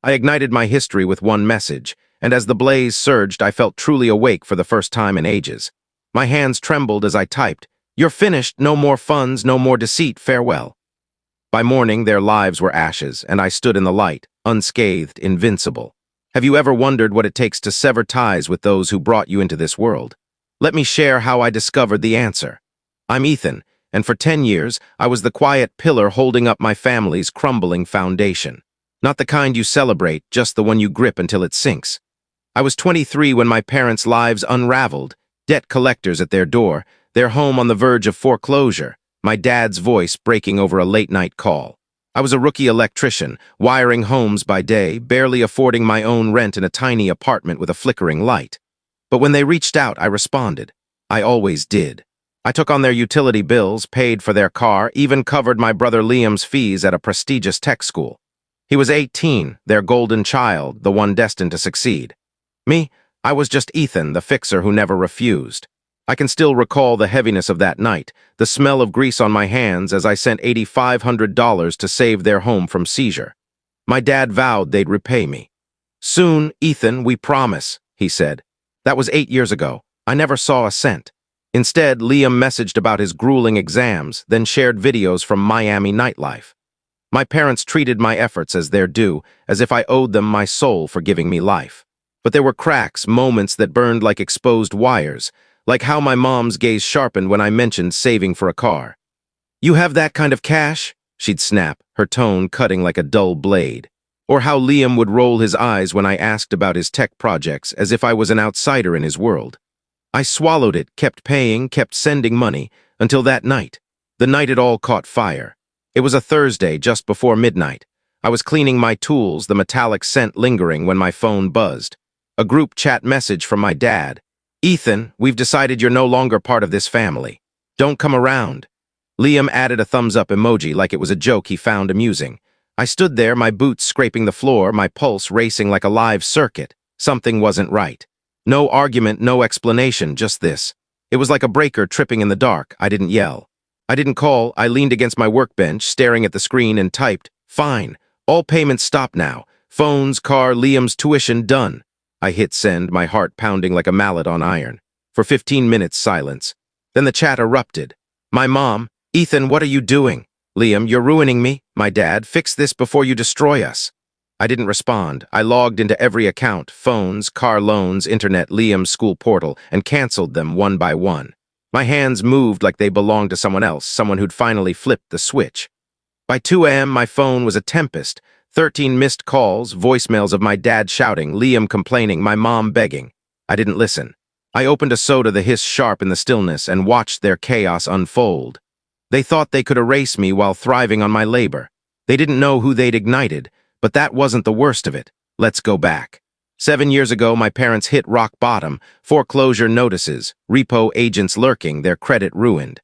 I ignited my history with one message, and as the blaze surged, I felt truly awake for the first time in ages. My hands trembled as I typed, "You're finished, no more funds, no more deceit, farewell." By morning, their lives were ashes, and I stood in the light, unscathed, invincible. Have you ever wondered what it takes to sever ties with those who brought you into this world? Let me share how I discovered the answer. I'm Ethan, and for 10 years, I was the quiet pillar holding up my family's crumbling foundation. Not the kind you celebrate, just the one you grip until it sinks. I was 23 when my parents' lives unraveled, debt collectors at their door, their home on the verge of foreclosure, my dad's voice breaking over a late-night call. I was a rookie electrician, wiring homes by day, barely affording my own rent in a tiny apartment with a flickering light. But when they reached out, I responded. I always did. I took on their utility bills, paid for their car, even covered my brother Liam's fees at a prestigious tech school. He was 18, their golden child, the one destined to succeed. Me, I was just Ethan, the fixer who never refused. I can still recall the heaviness of that night, the smell of grease on my hands as I sent $8,500 to save their home from seizure. My dad vowed they'd repay me. "Soon, Ethan, we promise," he said. That was 8 years ago. I never saw a cent. Instead, Liam messaged about his grueling exams, then shared videos from Miami nightlife. My parents treated my efforts as their due, as if I owed them my soul for giving me life. But there were cracks, moments that burned like exposed wires, like how my mom's gaze sharpened when I mentioned saving for a car. "You have that kind of cash?" she'd snap, her tone cutting like a dull blade. Or how Liam would roll his eyes when I asked about his tech projects, as if I was an outsider in his world. I swallowed it, kept paying, kept sending money, until that night. The night it all caught fire. It was a Thursday, just before midnight. I was cleaning my tools, the metallic scent lingering when my phone buzzed. A group chat message from my dad. "Ethan, we've decided you're no longer part of this family. Don't come around." Liam added a thumbs-up emoji like it was a joke he found amusing. I stood there, my boots scraping the floor, my pulse racing like a live circuit. Something wasn't right. No argument, no explanation, just this. It was like a breaker tripping in the dark. I didn't yell. I didn't call. I leaned against my workbench, staring at the screen, and typed, "Fine. All payments stop now. Phones, car, Liam's tuition, done." I hit send, my heart pounding like a mallet on iron. For 15 minutes, silence. Then the chat erupted. My mom, "Ethan, what are you doing?" "Liam, you're ruining me." My dad, "Fix this before you destroy us." I didn't respond. I logged into every account, phones, car loans, internet, Liam's school portal, and canceled them one by one. My hands moved like they belonged to someone else, someone who'd finally flipped the switch. By 2 a.m., my phone was a tempest. 13 missed calls, voicemails of my dad shouting, Liam complaining, my mom begging. I didn't listen. I opened a soda, the hiss sharp in the stillness, and watched their chaos unfold. They thought they could erase me while thriving on my labor. They didn't know who they'd ignited, but that wasn't the worst of it. Let's go back. 7 years ago, my parents hit rock bottom, foreclosure notices, repo agents lurking, their credit ruined.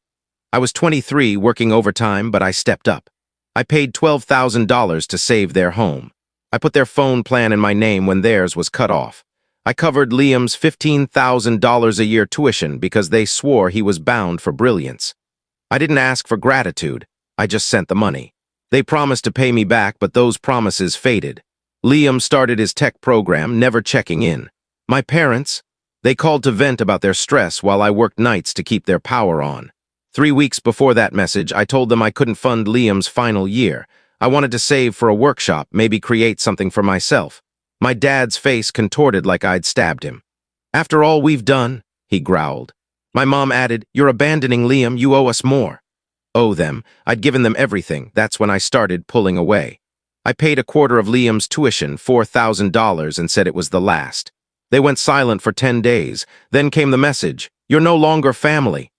I was 23, working overtime, but I stepped up. I paid $12,000 to save their home. I put their phone plan in my name when theirs was cut off. I covered Liam's $15,000 a year tuition because they swore he was bound for brilliance. I didn't ask for gratitude. I just sent the money. They promised to pay me back, but those promises faded. Liam started his tech program, never checking in. My parents, they called to vent about their stress while I worked nights to keep their power on. 3 weeks before that message, I told them I couldn't fund Liam's final year. I wanted to save for a workshop, maybe create something for myself. My dad's face contorted like I'd stabbed him. "After all we've done," he growled. My mom added, "You're abandoning Liam, you owe us more." Owe them. I'd given them everything. That's when I started pulling away. I paid a quarter of Liam's tuition, $4,000, and said it was the last. They went silent for 10 days. Then came the message, "You're no longer family."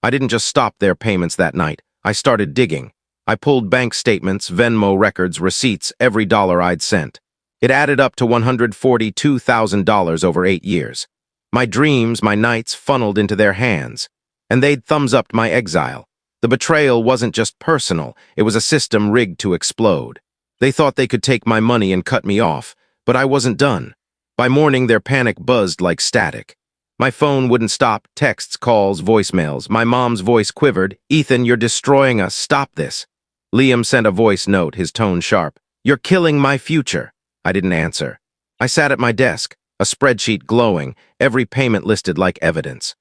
I didn't just stop their payments that night. I started digging. I pulled bank statements, Venmo records, receipts, every dollar I'd sent. It added up to $142,000 over 8 years. My dreams, my nights funneled into their hands. And they'd thumbs-upped my exile. The betrayal wasn't just personal, it was a system rigged to explode. They thought they could take my money and cut me off, but I wasn't done. By morning, their panic buzzed like static. My phone wouldn't stop, texts, calls, voicemails. My mom's voice quivered, "Ethan, you're destroying us, stop this." Liam sent a voice note, his tone sharp. "You're killing my future." I didn't answer. I sat at my desk, a spreadsheet glowing, every payment listed like evidence.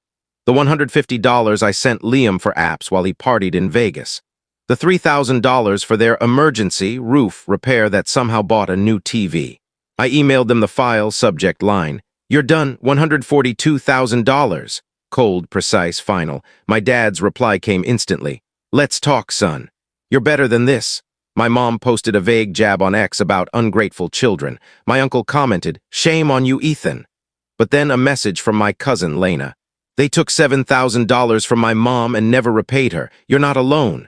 The $150 I sent Liam for apps while he partied in Vegas. The $3,000 for their emergency roof repair that somehow bought a new TV. I emailed them the file subject line. You're done, $142,000. Cold, precise, final. My dad's reply came instantly. Let's talk, son. You're better than this. My mom posted a vague jab on X about ungrateful children. My uncle commented, shame on you, Ethan. But then a message from my cousin, Lena. They took $7,000 from my mom and never repaid her. You're not alone.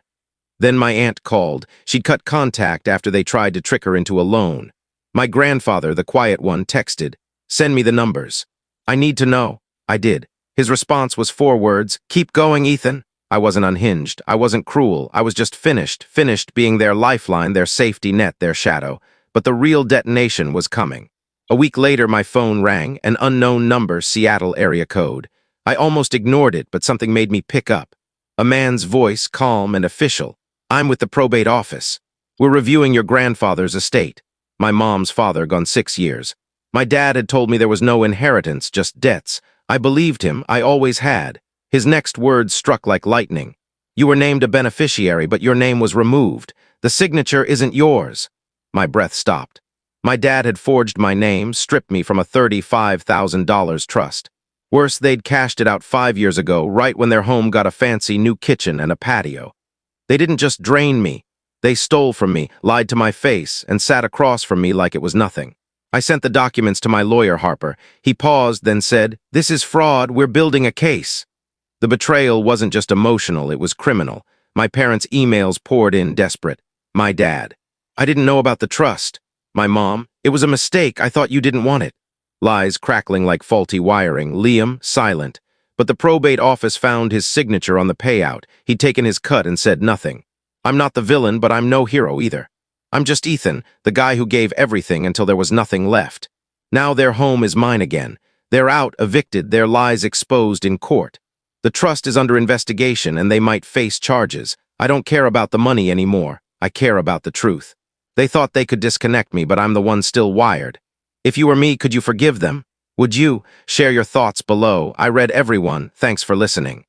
Then my aunt called. She'd cut contact after they tried to trick her into a loan. My grandfather, the quiet one, texted, send me the numbers. I need to know. I did. His response was 4 words, keep going, Ethan. I wasn't unhinged. I wasn't cruel. I was just finished being their lifeline, their safety net, their shadow. But the real detonation was coming. A week later, my phone rang, an unknown number, Seattle area code. I almost ignored it, but something made me pick up. A man's voice, calm and official. I'm with the probate office. We're reviewing your grandfather's estate. My mom's father, gone 6 years. My dad had told me there was no inheritance, just debts. I believed him. I always had. His next words struck like lightning. You were named a beneficiary, but your name was removed. The signature isn't yours. My breath stopped. My dad had forged my name, stripped me from a $35,000 trust. Worse, they'd cashed it out 5 years ago, right when their home got a fancy new kitchen and a patio. They didn't just drain me. They stole from me, lied to my face, and sat across from me like it was nothing. I sent the documents to my lawyer, Harper. He paused, then said, this is fraud. We're building a case. The betrayal wasn't just emotional, it was criminal. My parents' emails poured in desperate. My dad. I didn't know about the trust. My mom. It was a mistake. I thought you didn't want it. Lies crackling like faulty wiring. Liam, silent. But the probate office found his signature on the payout. He'd taken his cut and said nothing. I'm not the villain, but I'm no hero either. I'm just Ethan, the guy who gave everything until there was nothing left. Now their home is mine again. They're out, evicted, their lies exposed in court. The trust is under investigation and they might face charges. I don't care about the money anymore. I care about the truth. They thought they could disconnect me, but I'm the one still wired. If you were me, could you forgive them? Would you? Share your thoughts below. I read everyone. Thanks for listening.